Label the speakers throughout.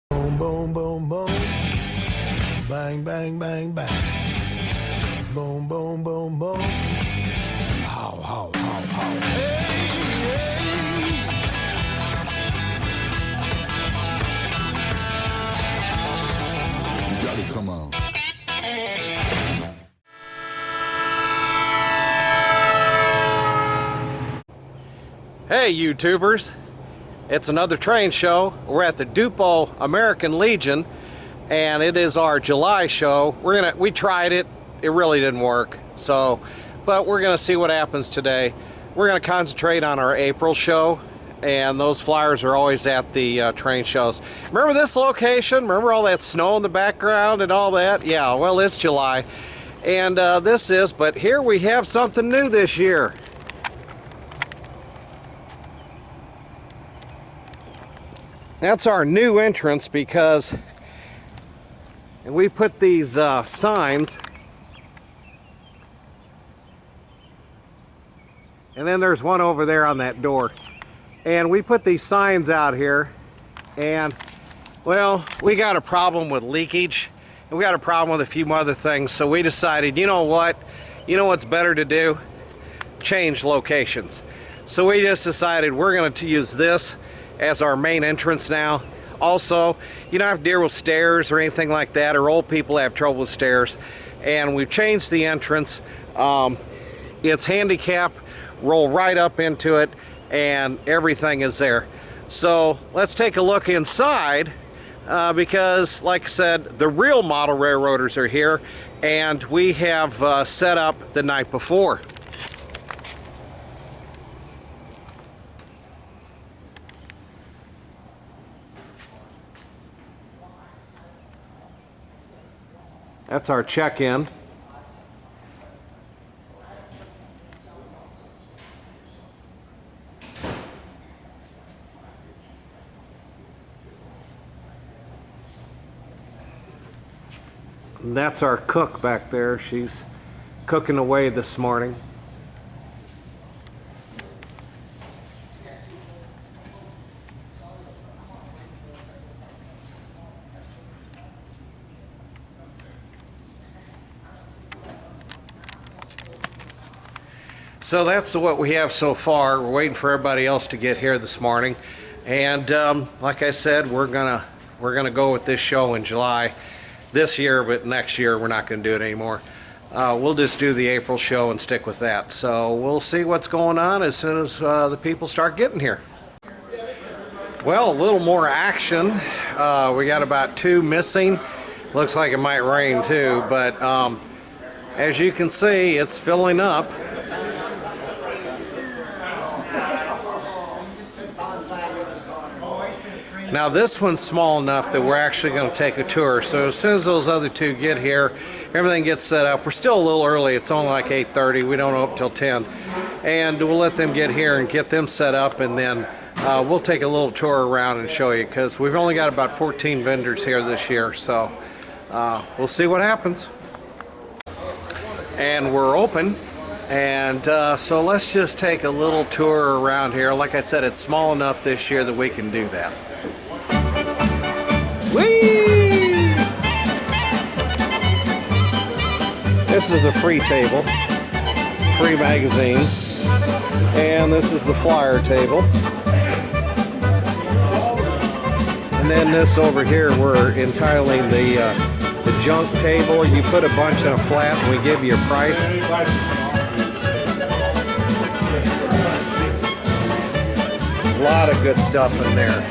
Speaker 1: Boom, boom, boom, boom. Bang, bang, bang, bang. Boom, boom, boom, boom. How, how, how, how. Hey, hey. You gotta come on.
Speaker 2: Hey YouTubers, it's another train show. We're at the Dupo American Legion and it is our July show. We tried it, it really didn't work. But we're gonna see what happens today. We're gonna concentrate on our April show, and those flyers are always at the train shows. Remember this location? Remember all that snow in the background and all that? Yeah, well, it's July. And but here we have something new this year. That's our new entrance because we put these signs, and then there's one over there on that door, and we put these signs out here, and well, we got a problem with leakage and we got a problem with a few other things, so we decided, you know what's better to do? Change locations. So we just decided we're going to use this as our main entrance now. Also, you don't have to deal with stairs or anything like that, or old people have trouble with stairs. And we've changed the entrance. It's handicap, roll right up into it, and everything is there. So let's take a look inside because, like I said, the real model railroaders are here, and we have set up the night before. That's our check-in. And that's our cook back there. She's cooking away this morning. So that's what we have so far. We're waiting for everybody else to get here this morning, and like I said, we're gonna go with this show in July this year, but next year we're not gonna do it anymore. We'll just do the April show and stick with that. So we'll see what's going on as soon as the people start getting here. Well, a little more action. We got about 2 missing. Looks like it might rain too, but as you can see, it's filling up. Now this one's small enough that we're actually going to take a tour. So as soon as those other 2 get here, everything gets set up. We're still a little early. It's only like 8:30. We don't open till 10. And we'll let them get here and get them set up, and then we'll take a little tour around and show you, because we've only got about 14 vendors here this year. So we'll see what happens. And we're open. And so let's just take a little tour around here. Like I said, it's small enough this year that we can do that. Whee! This is the free table, free magazines, and this is the flyer table. And then this over here we're entitling the junk table. You put a bunch in a flat and we give you a price. A lot of good stuff in there.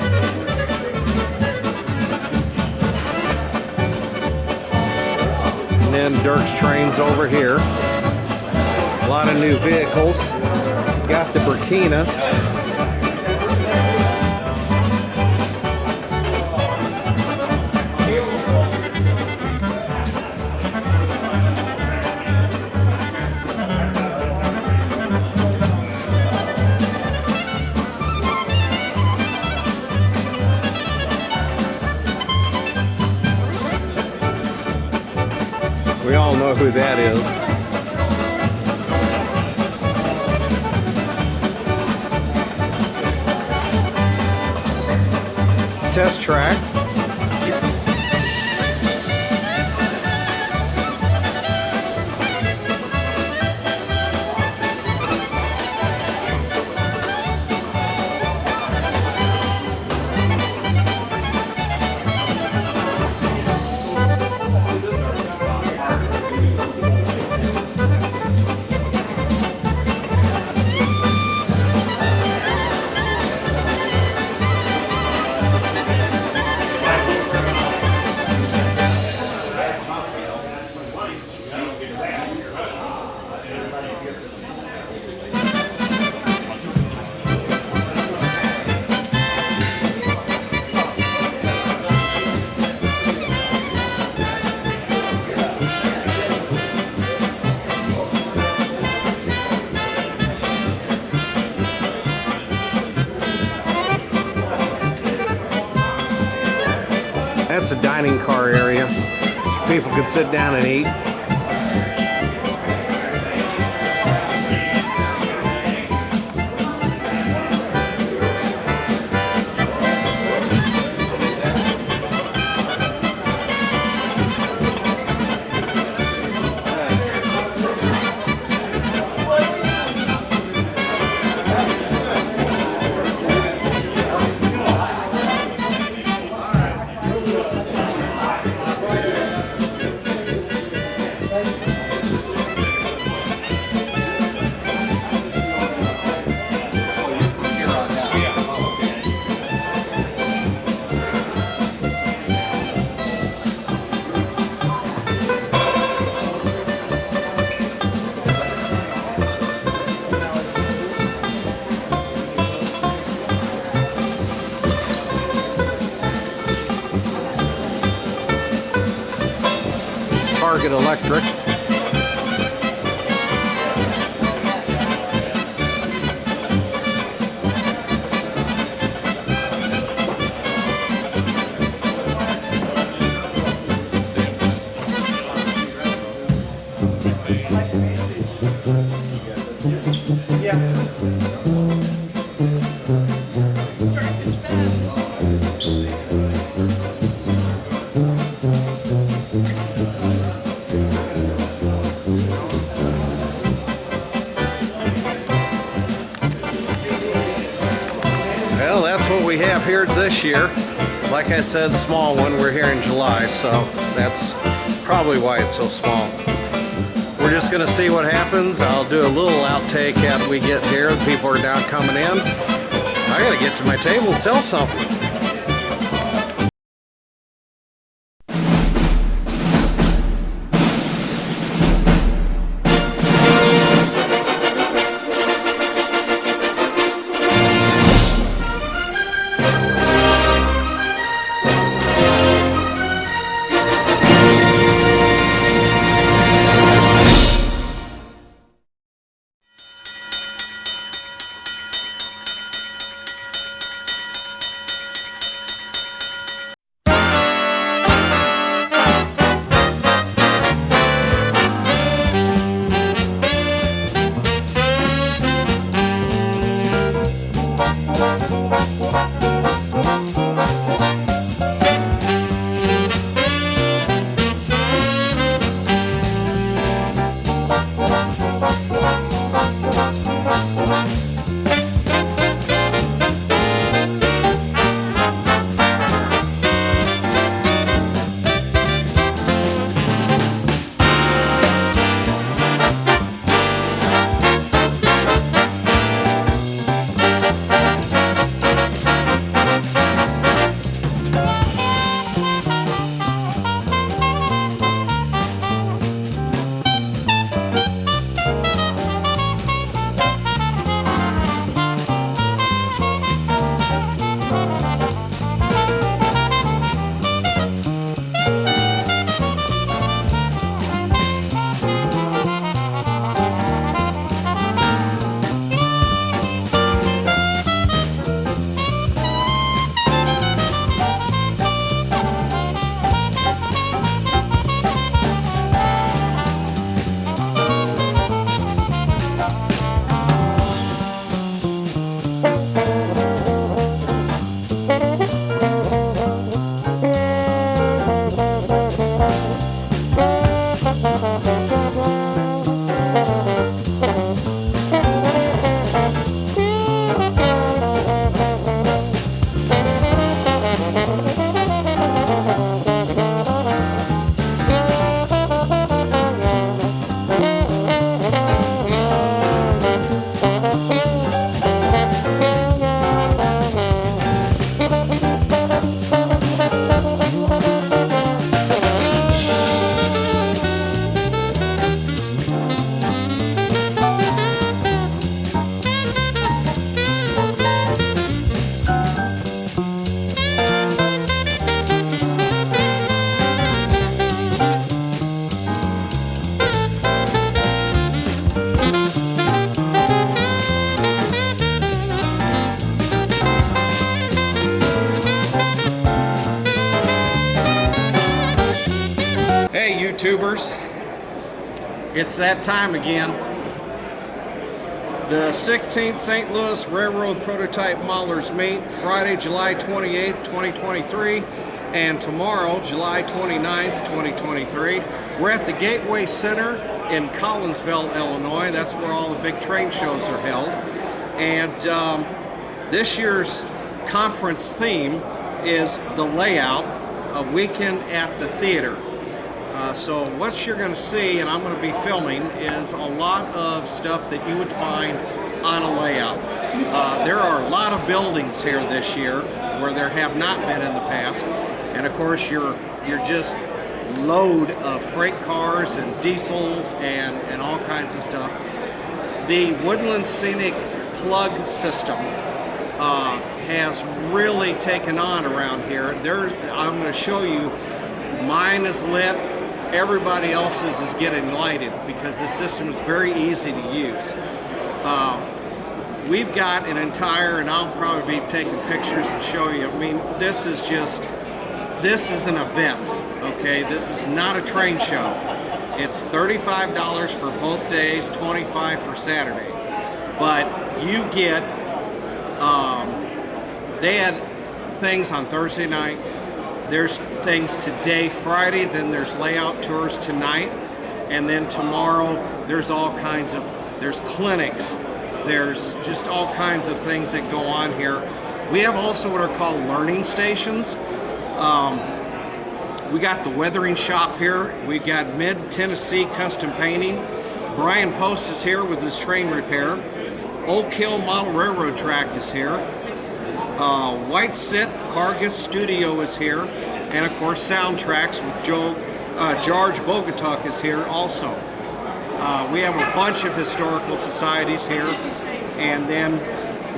Speaker 2: And then Dirk's Trains over here. A lot of new vehicles. Got the Burkinas. We all know who that is. test track. That's a dining car area. People could sit down and eat. Target Electric. Well, that's what we have here this year. Like I said, small one. We're here in July, so that's probably why it's so small. We're just going to see what happens. I'll do a little outtake after we get here. The people are now coming in. I got to get to my table and sell something. YouTubers, it's that time again. The 16th St. Louis Railroad Prototype Modelers Meet, Friday, July 28th, 2023, and tomorrow, July 29th, 2023. We're at the Gateway Center in Collinsville, Illinois. That's where all the big train shows are held. And this year's conference theme is the layout, a weekend at the theater. So what you're going to see, and I'm going to be filming, is a lot of stuff that you would find on a layout. There are a lot of buildings here this year where there have not been in the past, and of course you're just load of freight cars and diesels and all kinds of stuff. The Woodland Scenic plug system has really taken on around here. I'm going to show you, mine is lit. Everybody else's is getting lighted because this system is very easy to use. We've got an entire, and I'll probably be taking pictures and show you. I mean, this is an event, okay? This is not a train show. It's $35 for both days, $25 for Saturday. But you get, they had things on Thursday night. There's things today, Friday, then there's layout tours tonight, and then tomorrow there's all kinds of, there's clinics, there's just all kinds of things that go on here. We have also what are called learning stations. We got the weathering shop here. We got Mid-Tennessee Custom Painting. Brian Post is here with his train repair. Oak Hill Model Railroad Track is here. White Sit Cargus Studio is here, and of course Soundtracks with George Bogatuk is here also. We have a bunch of historical societies here, and then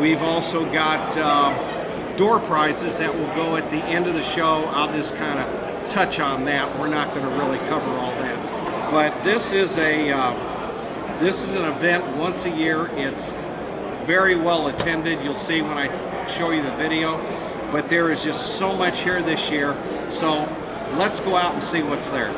Speaker 2: we've also got door prizes that will go at the end of the show. I'll just kind of touch on that. We're not going to really cover all that, but this is an event once a year. It's very well attended. You'll see when I show you the video, but there is just so much here this year, so let's go out and see what's there.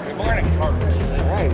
Speaker 2: Good morning. All right.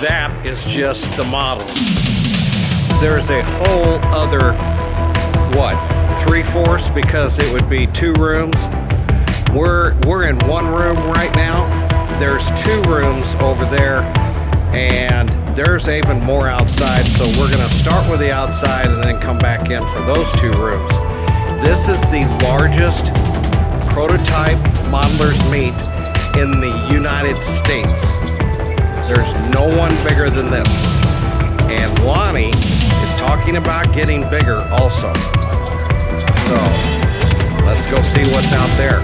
Speaker 2: That is just the model. There's a whole other, what, 3/4, because it would be 2 rooms. We're in 1 room right now. There's 2 rooms over there, and there's even more outside, so we're gonna start with the outside and then come back in for those 2 rooms. This is the largest prototype modeler's meet in the United States. There's no one bigger than this. And Lonnie is talking about getting bigger also. So let's go see what's out there.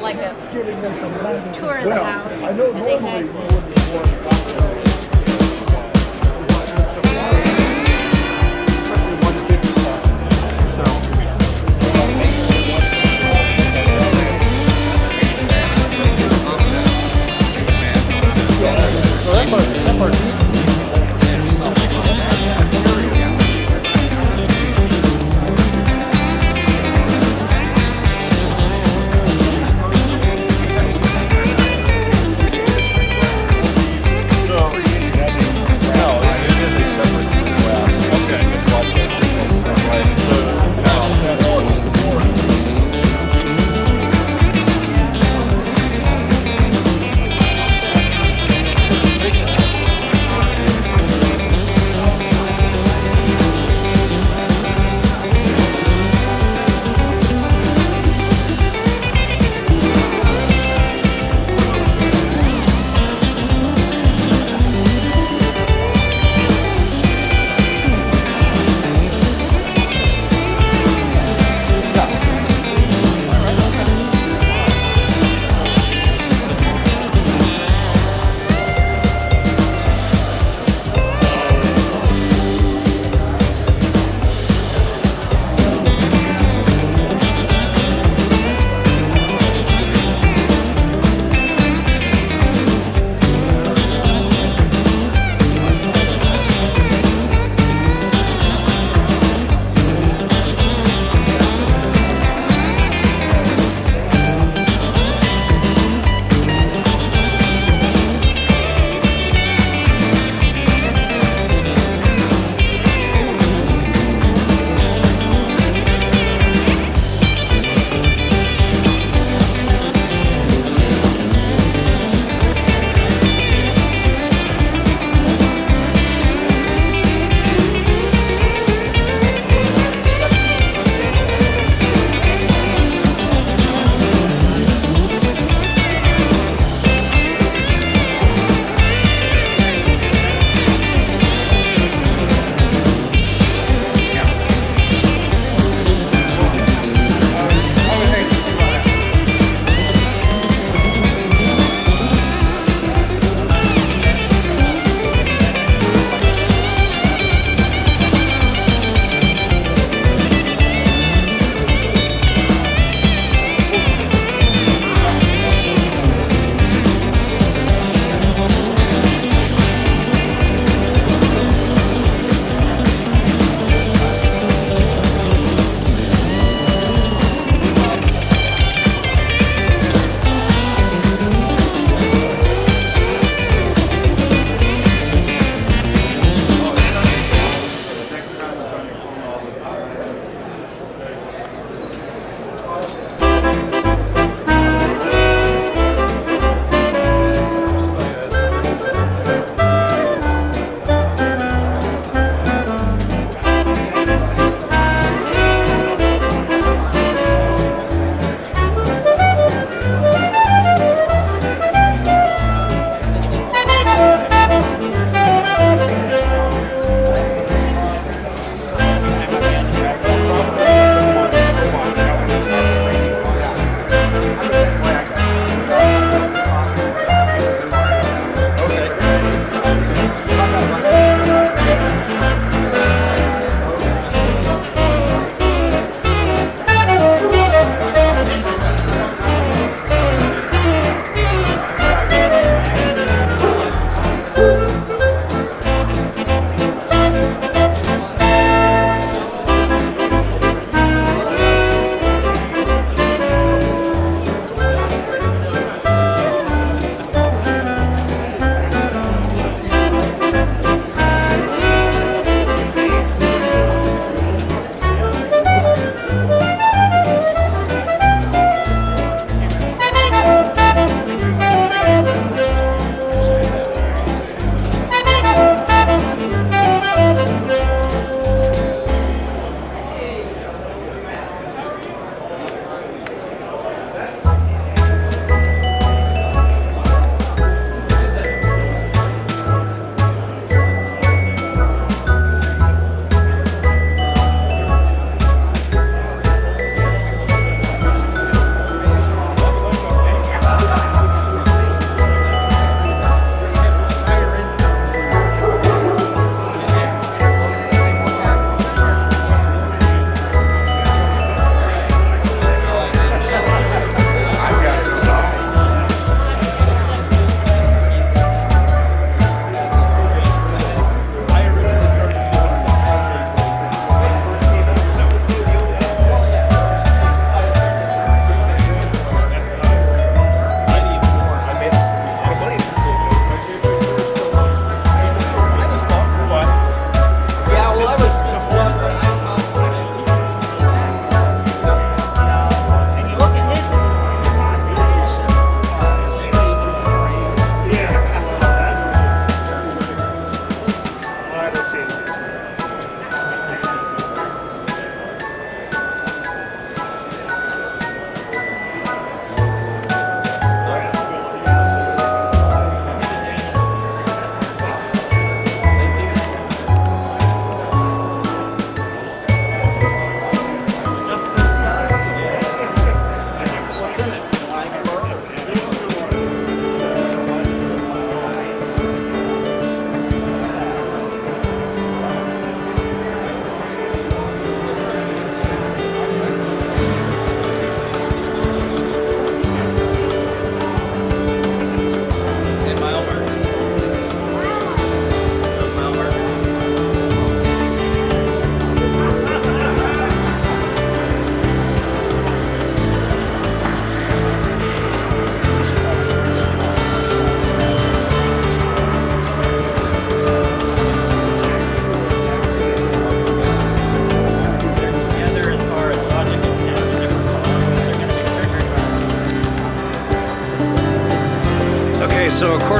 Speaker 3: like a
Speaker 1: giving us some language.
Speaker 3: tour of the
Speaker 1: Well,
Speaker 3: house.
Speaker 1: I know
Speaker 3: And they
Speaker 1: normally
Speaker 3: had
Speaker 1: you wouldn't want
Speaker 2: Especially 150 stuff. So. That part's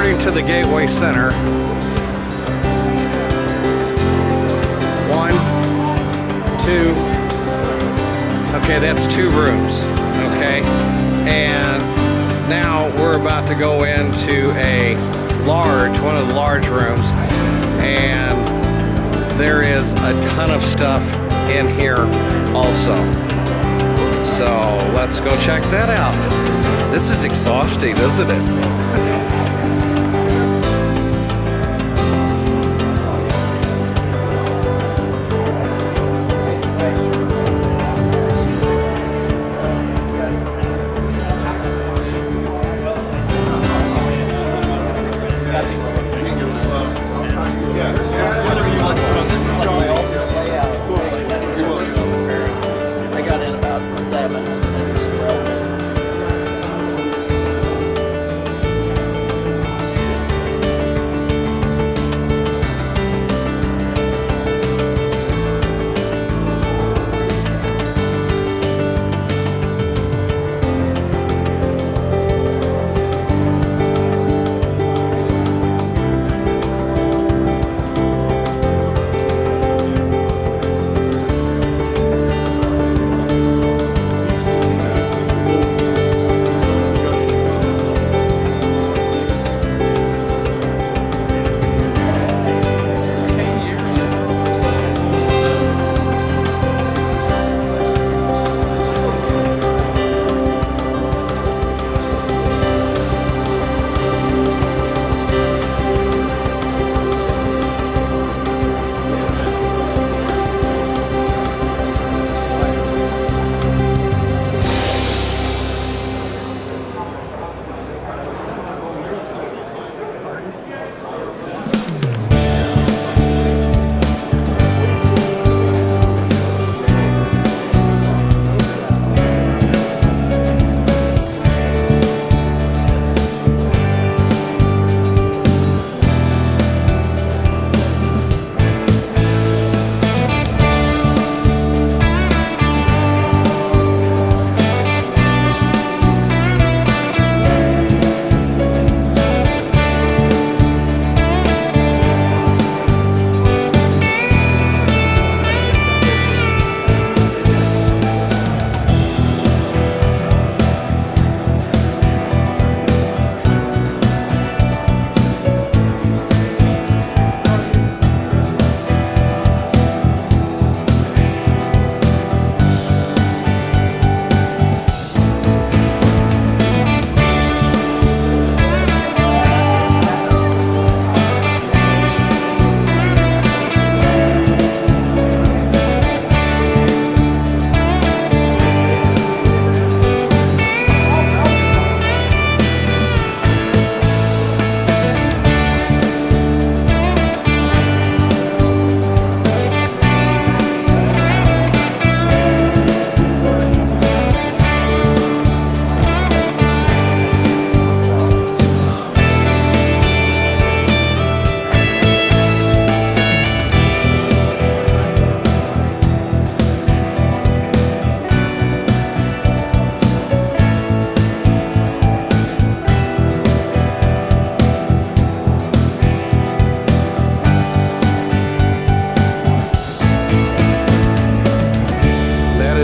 Speaker 2: according to the Gateway Center. 1, 2. Okay, that's 2 rooms. Okay, and now we're about to go into one of the large rooms, and there is a ton of stuff in here also. So let's go check that out. This is exhausting, isn't it?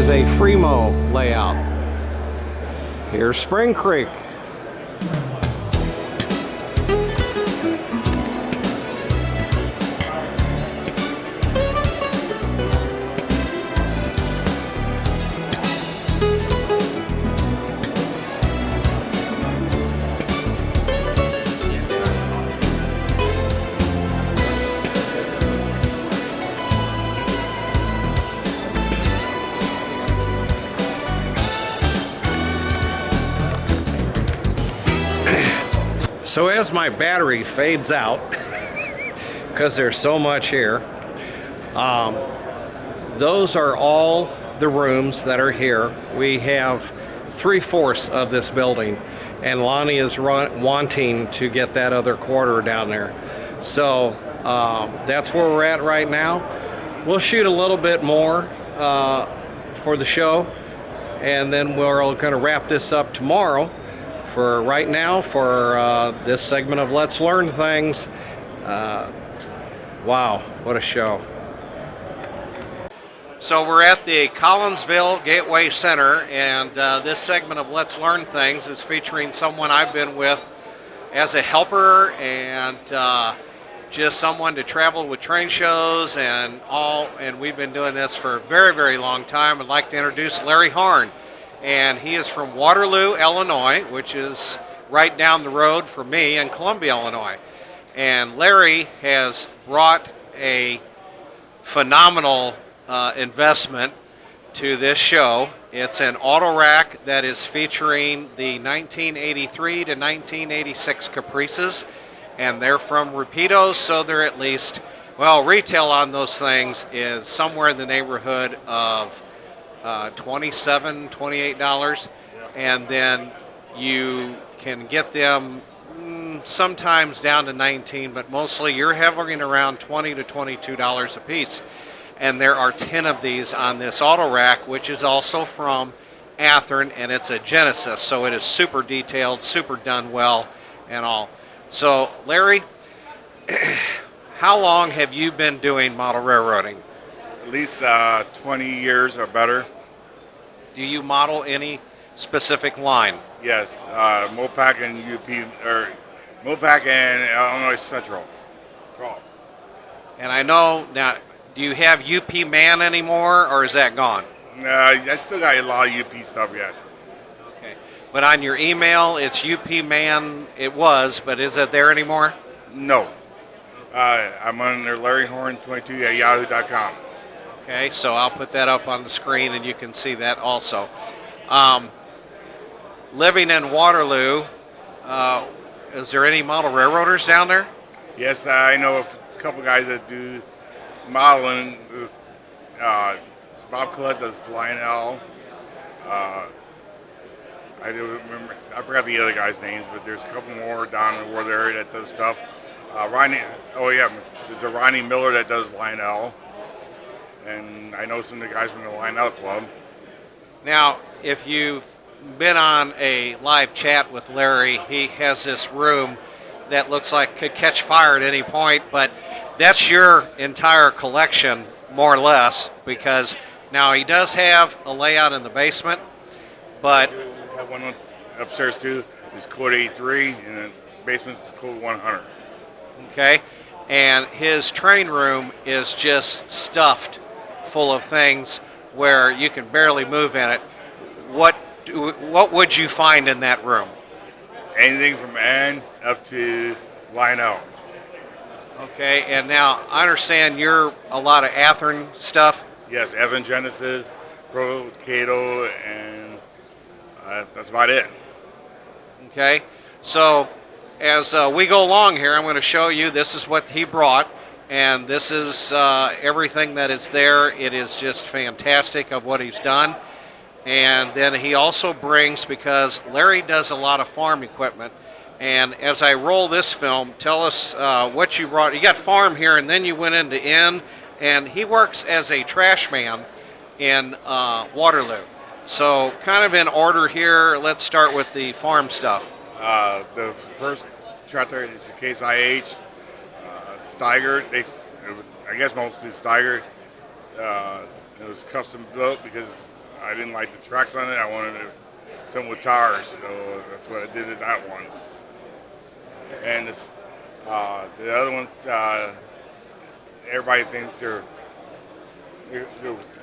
Speaker 2: A Fremo layout. Here's Spring Creek. So as my battery fades out, because there's so much here, those are all the rooms that are here. We have 3/4 of this building, and Lonnie is wanting to get that other quarter down there. So that's where we're at right now. We'll shoot a little bit more for the show, and then we're going to wrap this up tomorrow for right now for this segment of Let's Learn Things. Wow, what a show. So we're at the Collinsville Gateway Center, and this segment of Let's Learn Things is featuring someone I've been with as a helper and just someone to travel with train shows and all, and we've been doing this for a very, very long time. I'd like to introduce Larry Horn, and he is from Waterloo, Illinois, which is right down the road from me in Columbia, Illinois. And Larry has brought a phenomenal investment to this show. It's an auto rack that is featuring the 1983 to 1986 Caprices, and they're from Rapido, so they're at least, well, retail on those things is somewhere in the neighborhood of $27, $28, and then you can get them sometimes down to 19, but mostly you're hovering around $20 to $22 a piece. And there are 10 of these on this auto rack, which is also from Athearn, and it's a Genesis, so it is super detailed, super done well, and all. So, Larry, how long have you been doing model railroading?
Speaker 3: At least 20 years or better.
Speaker 2: Do you model any specific line?
Speaker 3: Yes, Mopac and Mopac and Illinois Central. Oh.
Speaker 2: And I know now, do you have UP Man anymore, or is that gone?
Speaker 3: I still got a lot of UP stuff yet.
Speaker 2: Okay, but on your email, it's UP Man. It was, but is it there anymore?
Speaker 3: No. I'm under Larry Horn 22 at yahoo.com.
Speaker 2: Okay, so I'll put that up on the screen, and you can see that also. Living in Waterloo, is there any model railroaders down there?
Speaker 3: Yes, I know a couple guys that do modeling. Bob Collette does Lionel. I do remember, I forgot the other guys' names, but there's a couple more down in the World area that does stuff. There's a Ronnie Miller that does Lionel. And I know some of the guys from the Lionel Club.
Speaker 2: Now, if you've been on a live chat with Larry, he has this room that looks like could catch fire at any point, but that's your entire collection, more or less, because now he does have a layout in the basement, but...
Speaker 3: We have one upstairs too. It's code 83, and the basement's code 100.
Speaker 2: Okay, and his train room is just stuffed full of things where you can barely move in it. What would you find in that room?
Speaker 3: Anything from N up to Lionel.
Speaker 2: Okay, and now I understand you're a lot of Athearn stuff.
Speaker 3: Yes, Athearn Genesis, Pro Cato, and that's about it.
Speaker 2: Okay, so as we go along here, I'm going to show you this is what he brought, and this is everything that is there. It is just fantastic of what he's done. And then he also brings, because Larry does a lot of farm equipment, and as I roll this film, tell us what you brought. You got farm here, and then you went into inn, and he works as a trash man in Waterloo. So kind of in order here, let's start with the farm stuff.
Speaker 3: The first tractor is the Case IH, Steiger. I guess mostly Steiger. It was custom built because I didn't like the tracks on it. I wanted something with tires, so that's what I did with that one. And the other one, everybody thinks their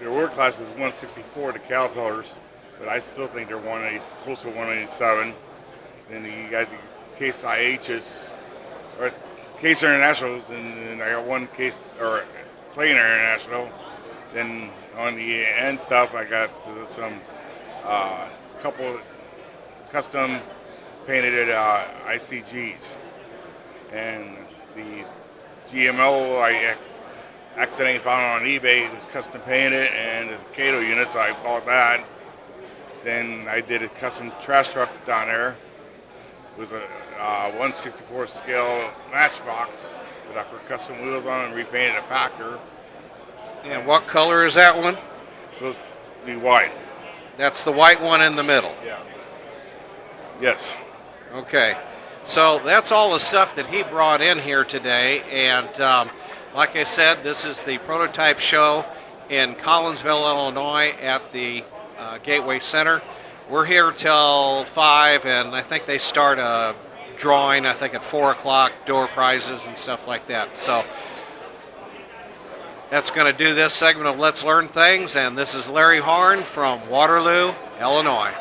Speaker 3: work class is 164, the Caterpillars, but I still think they're close to 187. Then you got the Case IHs, or Case Internationals, and I got one Case, or Plain International. Then on the end stuff, I got some couple custom painted ICGs, and the GMO I accidentally found on eBay. It was custom painted, and it's a Cato unit, so I bought that. Then I did a custom trash truck down there. It was a 1/64 scale matchbox that I put custom wheels on and repainted a Packer.
Speaker 2: And what color is that one?
Speaker 3: It's supposed to be white.
Speaker 2: That's the white one in the middle.
Speaker 3: Yeah. Yes.
Speaker 2: Okay, so that's all the stuff that he brought in here today, and like I said, this is the prototype show in Collinsville, Illinois at the Gateway Center. We're here till 5, and I think they start a drawing, I think at 4 o'clock, door prizes and stuff like that. So that's going to do this segment of Let's Learn Things, and this is Larry Horn from Waterloo, Illinois.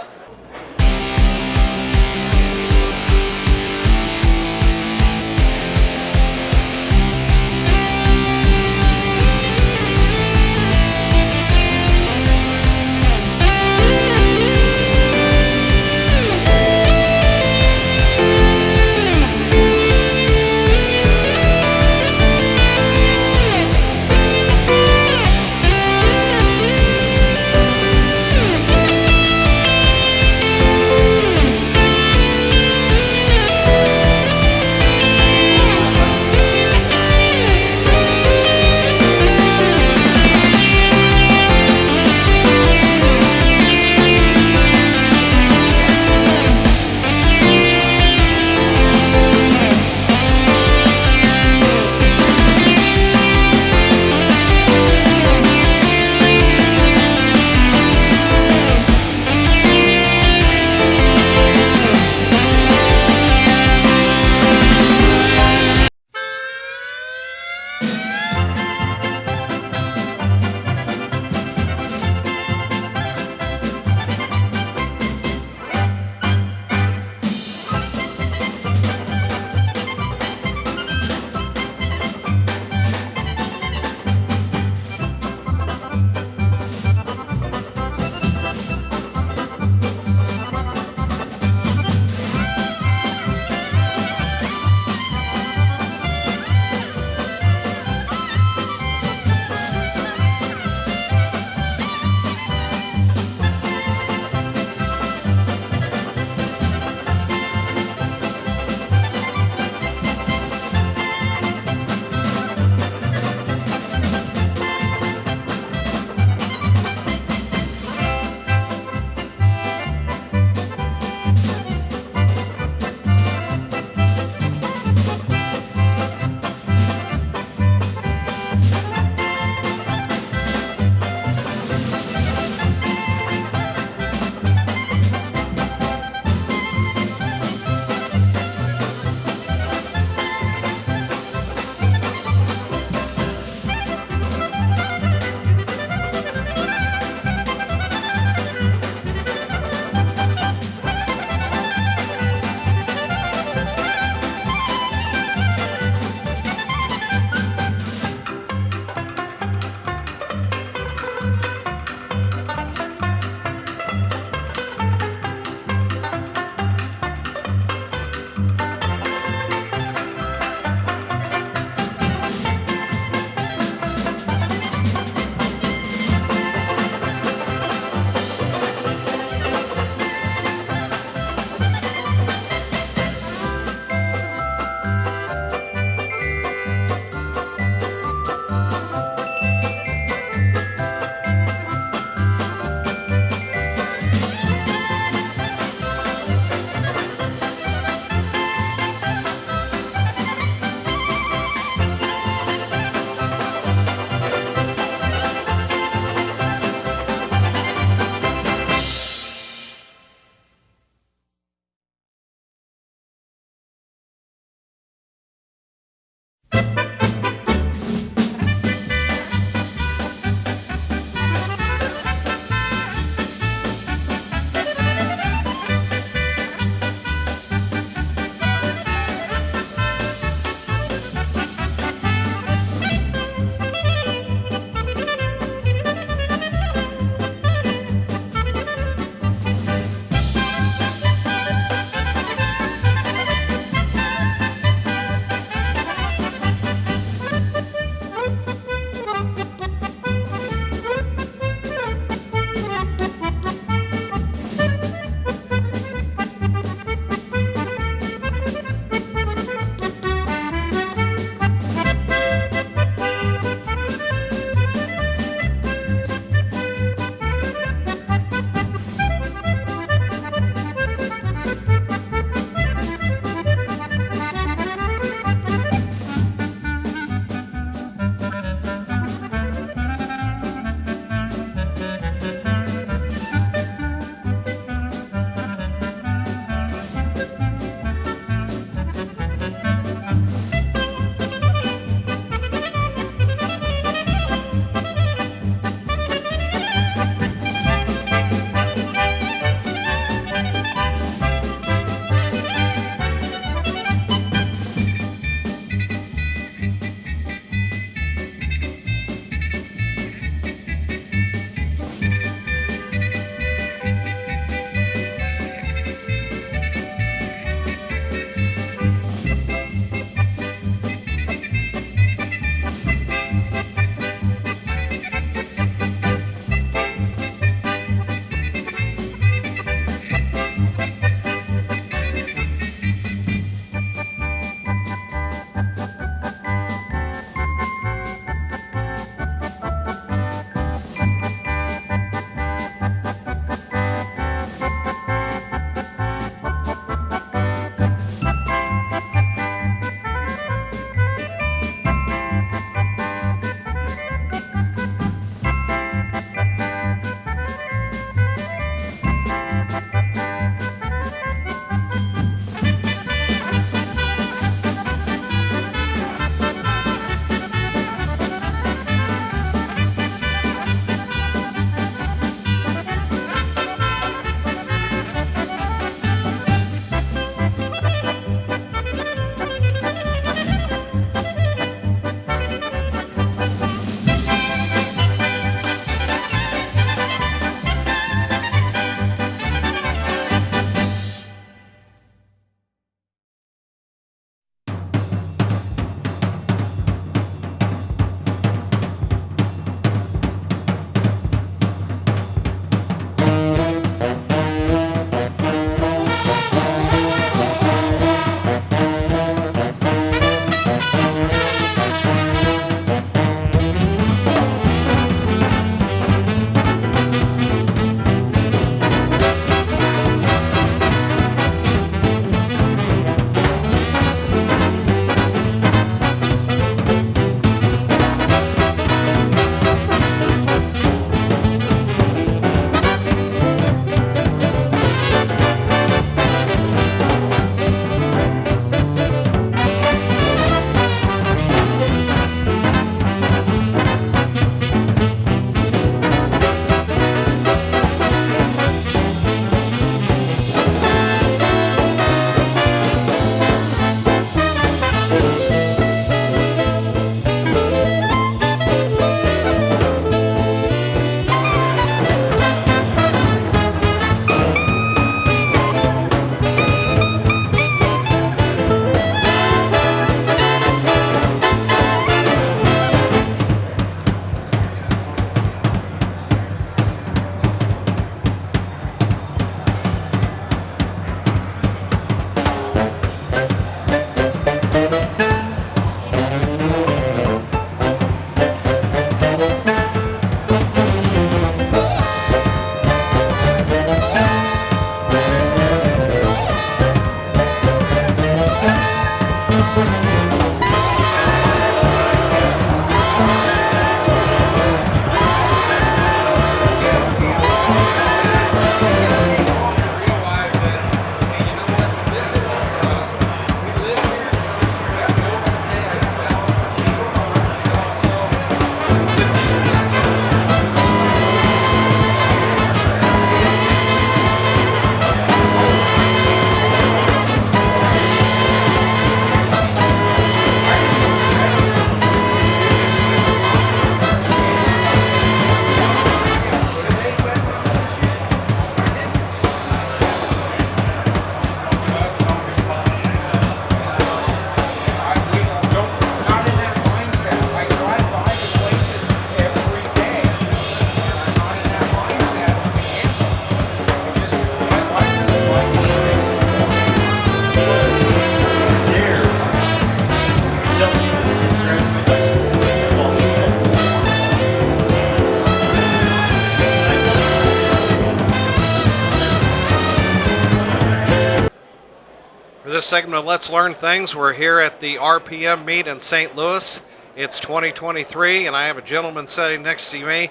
Speaker 2: this segment of Let's Learn Things. We're here at the RPM meet in St. Louis. It's 2023, and I have a gentleman sitting next to me.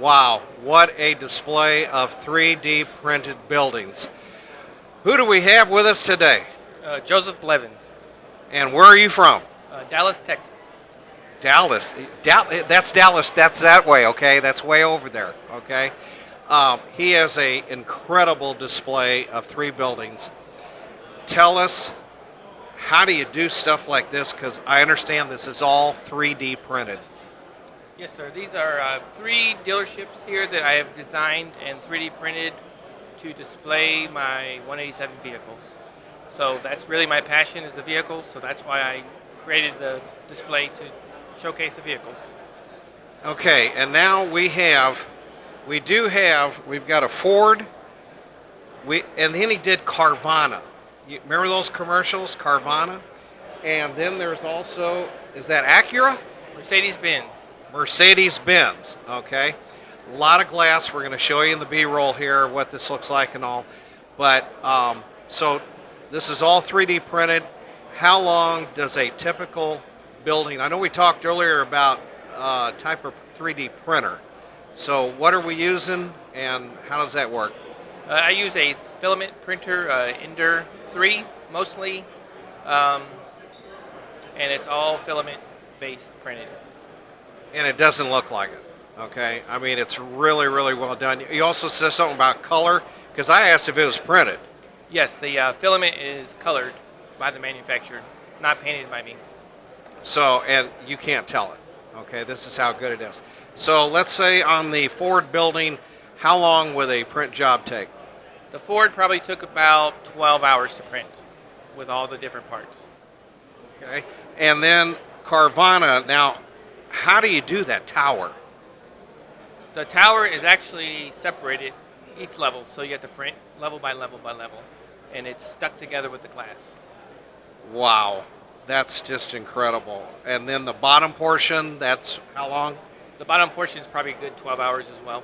Speaker 2: Wow, what a display of 3D printed buildings. Who do we have with us today?
Speaker 4: Joseph Blevins,
Speaker 2: And where are you from?
Speaker 4: Dallas, Texas.
Speaker 2: Dallas. That's Dallas. That's that way, okay? That's way over there, okay? He has an incredible display of 3 buildings. Tell us, how do you do stuff like this? Because I understand this is all 3D printed.
Speaker 4: Yes, sir. These are 3 dealerships here that I have designed and 3D printed to display my 187 vehicles. So that's really my passion, is the vehicles. So that's why I created the display to showcase the vehicles.
Speaker 2: Okay, and now we've got a Ford, and then he did Carvana. You remember those commercials, Carvana? And then there's also, is that Acura?
Speaker 4: Mercedes-Benz.
Speaker 2: Mercedes-Benz, okay. A lot of glass. We're going to show you in the B-roll here what this looks like and all. But, so this is all 3D printed. How long does a typical building, I know we talked earlier about type of 3D printer. So what are we using and how does that work?
Speaker 4: I use a filament printer, Ender 3 mostly, and it's all filament-based printed.
Speaker 2: And it doesn't look like it, okay? I mean, it's really, really well done. You also said something about color, because I asked if it was printed.
Speaker 4: Yes, the filament is colored by the manufacturer, not painted by me.
Speaker 2: So, and you can't tell it, okay? This is how good it is. So let's say on the Ford building, how long would a print job take?
Speaker 4: The Ford probably took about 12 hours to print with all the different parts.
Speaker 2: Okay. And then Carvana, now, how do you do that tower?
Speaker 4: The tower is actually separated each level, so you have to print level by level by level, and it's stuck together with the glass.
Speaker 2: Wow, that's just incredible. And then the bottom portion, that's how long?
Speaker 4: The bottom portion is probably a good 12 hours as well.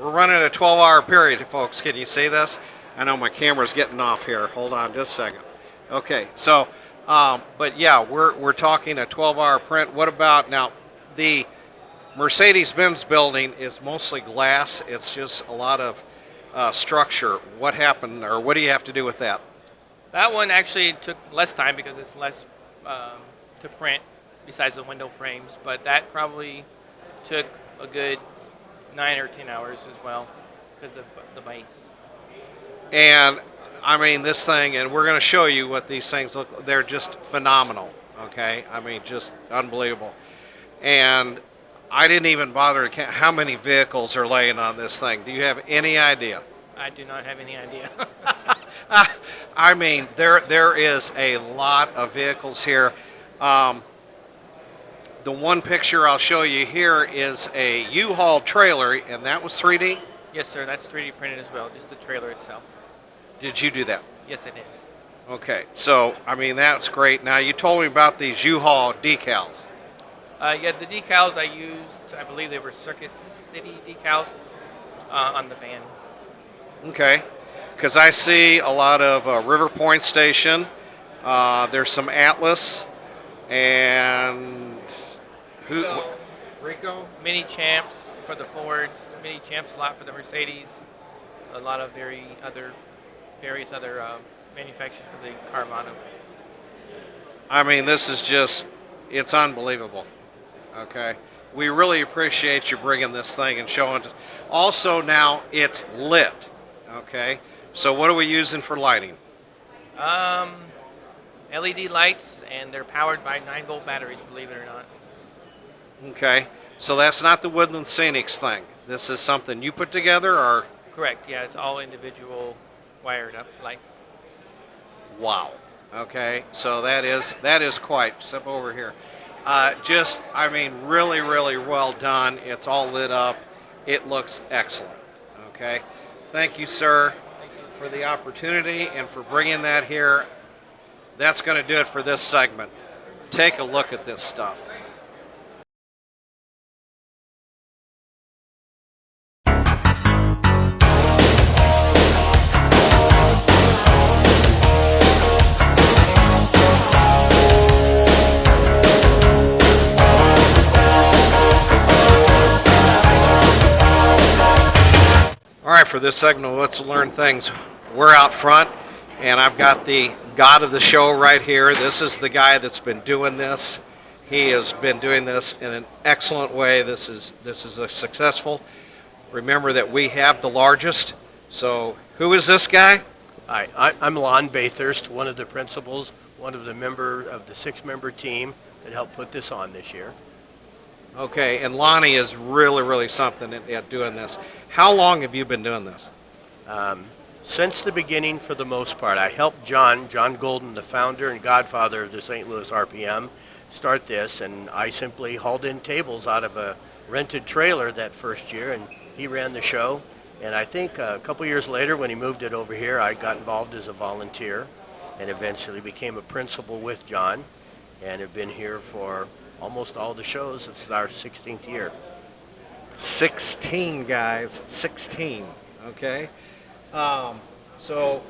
Speaker 2: We're running a 12-hour period, folks. Can you see this? I know my camera's getting off here. Hold on just a second. Okay, so, but yeah, we're talking a 12-hour print. What about, now, the Mercedes-Benz building is mostly glass. It's just a lot of structure. What happened, or what do you have to do with that?
Speaker 4: That one actually took less time because it's less to print besides the window frames, but that probably took a good 9 or 10 hours as well because of the base.
Speaker 2: And I mean, this thing, and we're going to show you what these things look like. They're just phenomenal, okay? I mean, just unbelievable. And I didn't even bother to count how many vehicles are laying on this thing. Do you have any idea?
Speaker 4: I do not have any idea.
Speaker 2: I mean, there is a lot of vehicles here. The one picture I'll show you here is a U-Haul trailer, and that was 3D?
Speaker 4: Yes, sir. That's 3D printed as well, just the trailer itself.
Speaker 2: Did you do that?
Speaker 4: Yes, I did.
Speaker 2: Okay, so, I mean, that's great. Now, you told me about these U-Haul decals.
Speaker 4: Yeah, the decals I used, I believe they were Circus City decals on the van.
Speaker 2: Okay, because I see a lot of River Point Station. There's some Atlas, and Rico?
Speaker 4: Mini Champs for the Fords, Mini Champs a lot for the Mercedes, a lot of various other manufacturers for the Carvana.
Speaker 2: I mean, this is just, it's unbelievable. Okay, we really appreciate you bringing this thing and showing it. Also, now it's lit. Okay, so what are we using for lighting?
Speaker 4: LED lights, and they're powered by 9-volt batteries, believe it or not.
Speaker 2: Okay, so that's not the Woodland Scenics thing. This is something you put together, or?
Speaker 4: Correct, yeah, it's all individual wired up lights.
Speaker 2: Wow. Okay, so that is quite. Step over here. Just, I mean, really, really well done. It's all lit up. It looks excellent. Okay, thank you, sir, for the opportunity and for bringing that here. That's going to do it for this segment. Take a look at this stuff. for this segment of Let's Learn Things. We're out front, and I've got the god of the show right here. This is the guy that's been doing this. He has been doing this in an excellent way. This is a successful. Remember that we have the largest. So who is this guy?
Speaker 5: Hi, I'm Lon Bathurst, one of the principals, one of the member of the 6-member team that helped put this on this year.
Speaker 2: Okay, and Lonnie is really something at doing this. How long have you been doing this?
Speaker 5: Since the beginning, for the most part. I helped John Golden, the founder and godfather of the St. Louis RPM, start this, and I simply hauled in tables out of a rented trailer that first year, and he ran the show. And I think a couple years later, when he moved it over here, I got involved as a volunteer and eventually became a principal with John, and have been here for almost all the shows. It's our 16th year.
Speaker 2: 16, guys, 16, okay? So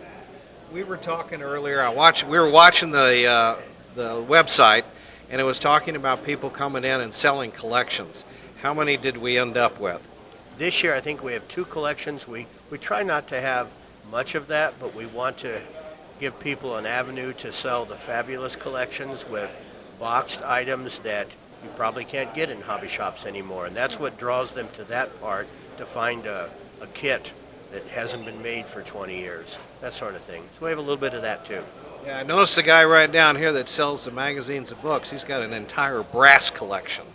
Speaker 2: we were talking earlier, we were watching the website, and it was talking about people coming in and selling collections. How many did we end up with?
Speaker 5: This year, I think we have 2 collections. We try not to have much of that, but we want to give people an avenue to sell the fabulous collections with boxed items that you probably can't get in hobby shops anymore. And that's what draws them to that part, to find a kit that hasn't been made for 20 years, that sort of thing. So we have a little bit of that too.
Speaker 2: Yeah, I noticed the guy right down here that sells the magazines and books. He's got an entire brass collection.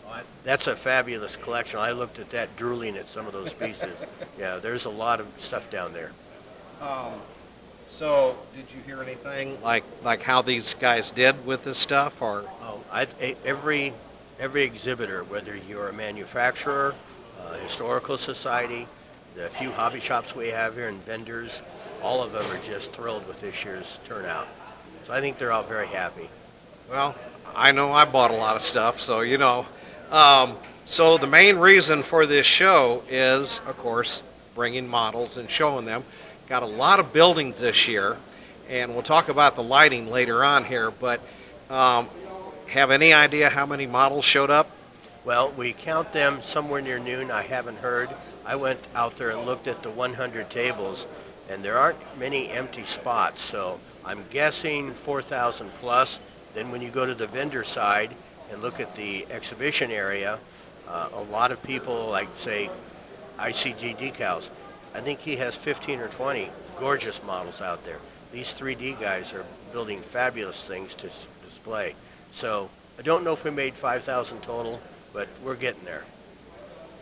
Speaker 5: That's a fabulous collection. I looked at that, drooling at some of those pieces. Yeah, there's a lot of stuff down there.
Speaker 2: So did you hear anything like how these guys did with this stuff, or?
Speaker 5: Oh, every exhibitor, whether you're a manufacturer, historical society, the few hobby shops we have here, and vendors, all of them are just thrilled with this year's turnout. So I think they're all very happy.
Speaker 2: Well, I know I bought a lot of stuff, so you know. So the main reason for this show is, of course, bringing models and showing them. Got a lot of buildings this year, and we'll talk about the lighting later on here, but have any idea how many models showed up?
Speaker 5: Well, we count them somewhere near noon. I haven't heard. I went out there and looked at the 100 tables, and there aren't many empty spots, so I'm guessing 4,000 plus. Then when you go to the vendor side and look at the exhibition area, a lot of people, like, say, ICG decals. I think he has 15 or 20 gorgeous models out there. These 3D guys are building fabulous things to display. So I don't know if we made 5,000 total, but we're getting there.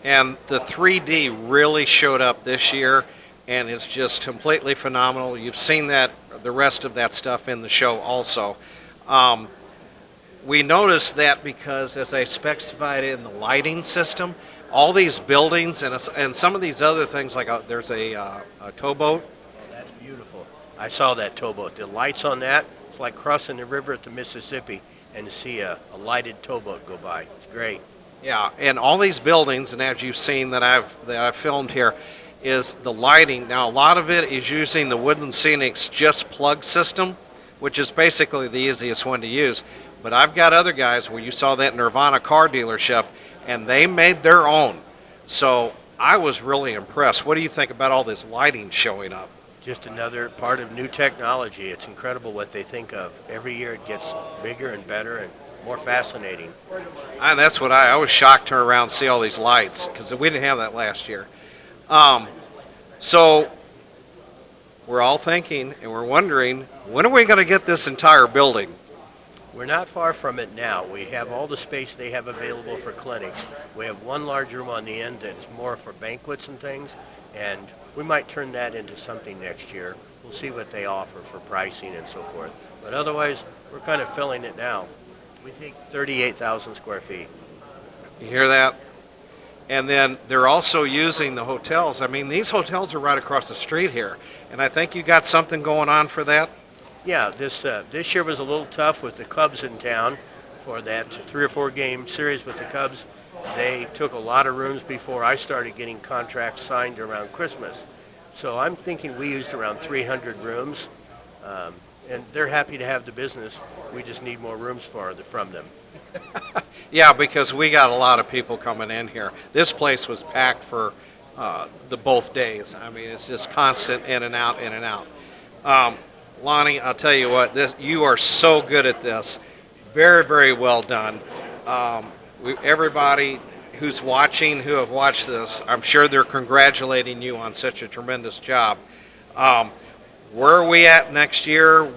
Speaker 2: And the 3D really showed up this year, and it's just completely phenomenal. You've seen that, the rest of that stuff in the show also. We noticed that because, as I specified in the lighting system, all these buildings and some of these other things, like there's a towboat.
Speaker 5: Oh, that's beautiful. I saw that towboat. The lights on that, it's like crossing the river at the Mississippi and see a lighted towboat go by. It's great.
Speaker 2: Yeah, and all these buildings, and as you've seen that I've filmed here, is the lighting. Now, a lot of it is using the Woodland Scenics Just Plug system, which is basically the easiest one to use. But I've got other guys where you saw that Nirvana car dealership, and they made their own. So I was really impressed. What do you think about all this lighting showing up?
Speaker 5: Just another part of new technology. It's incredible what they think of. Every year it gets bigger and better and more fascinating.
Speaker 2: And that's what I was shocked to turn around and see all these lights, because we didn't have that last year. So we're all thinking and we're wondering, when are we going to get this entire building?
Speaker 5: We're not far from it now. We have all the space they have available for clinics. We have one large room on the end that's more for banquets and things, and we might turn that into something next year. We'll see what they offer for pricing and so forth. But otherwise, we're kind of filling it now. We take 38,000 square feet.
Speaker 2: You hear that? And then they're also using the hotels. I mean, these hotels are right across the street here, and I think you got something going on for that?
Speaker 5: Yeah, this year was a little tough with the Cubs in town for that 3 or 4 game series with the Cubs. They took a lot of rooms before I started getting contracts signed around Christmas. So I'm thinking we used around 300 rooms, and they're happy to have the business. We just need more rooms from them.
Speaker 2: Yeah, because we got a lot of people coming in here. This place was packed for the both days. I mean, it's just constant in and out, in and out. Lonnie, I'll tell you what, you are so good at this. Very, very well done. Everybody who's watching, who have watched this, I'm sure they're congratulating you on such a tremendous job. Where are we at next year?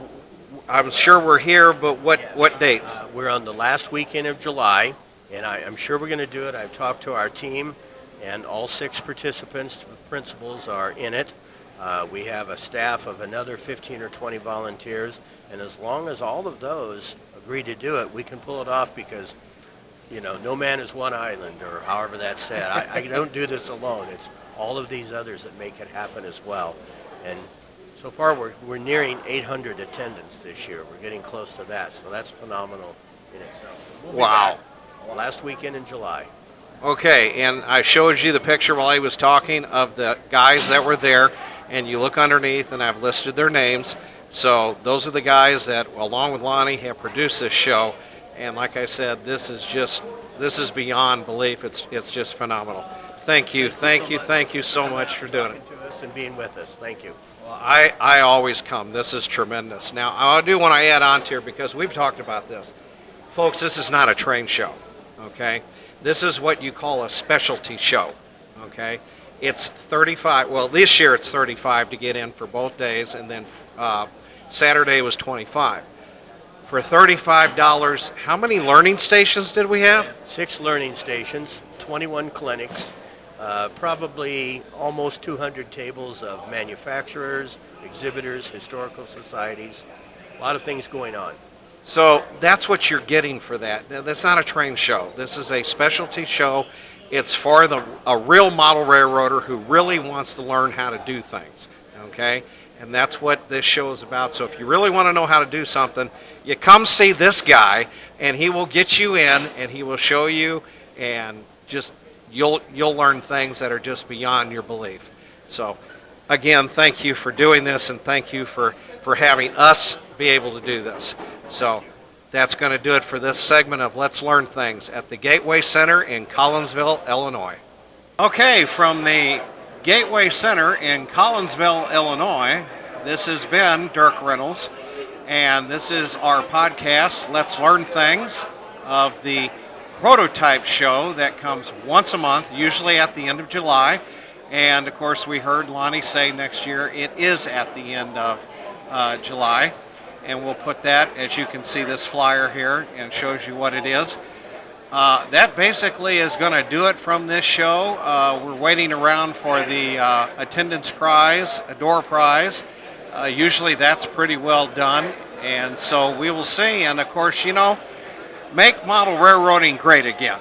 Speaker 2: I'm sure we're here, but what dates?
Speaker 5: We're on the last weekend of July, and I'm sure we're going to do it. I've talked to our team, and all 6 participants, principals, are in it. We have a staff of another 15 or 20 volunteers, and as long as all of those agree to do it, we can pull it off because, no man is one island, or however that's said. I don't do this alone. It's all of these others that make it happen as well. And so far, we're nearing 800 attendance this year. We're getting close to that, so that's phenomenal in itself. We'll
Speaker 2: Wow.
Speaker 5: Last weekend in July.
Speaker 2: Okay, and I showed you the picture while he was talking of the guys that were there, and you look underneath, and I've listed their names. So those are the guys that, along with Lonnie, have produced this show. And like I said, this is beyond belief. It's just phenomenal. Thank you so much for doing it.
Speaker 5: To us and being with us. Thank you.
Speaker 2: Well, I always come. This is tremendous. Now, I do want to add on to here because we've talked about this. Folks, this is not a train show, okay? This is what you call a specialty show, okay? It's 35, well, this year it's 35 to get in for both days, and then Saturday was 25. For $35, how many learning stations did we have?
Speaker 5: 6 learning stations, 21 clinics, probably almost 200 tables of manufacturers, exhibitors, historical societies, a lot of things going on.
Speaker 2: So that's what you're getting for that. Now, that's not a train show. This is a specialty show. It's for a real model railroader who really wants to learn how to do things, okay? And that's what this show is about. So if you really want to know how to do something, you come see this guy, and he will get you in, and he will show you, and just you'll learn things that are just beyond your belief. So again, thank you for doing this, and thank you for having us be able to do this. So that's going to do it for this segment of Let's Learn Things at the Gateway Center in Collinsville, Illinois. Okay, from the Gateway Center in Collinsville, Illinois, this has been Dirk Reynolds, and this is our podcast, Let's Learn Things, of the prototype show that comes once a month, usually at the end of July. And of course, we heard Lonnie say next year it is at the end of July. And we'll put that, as you can see this flyer here, and it shows you what it is. That basically is going to do it from this show. We're waiting around for the attendance prize, a door prize. Usually that's pretty well done. And so we will see. And of course, make model railroading great again.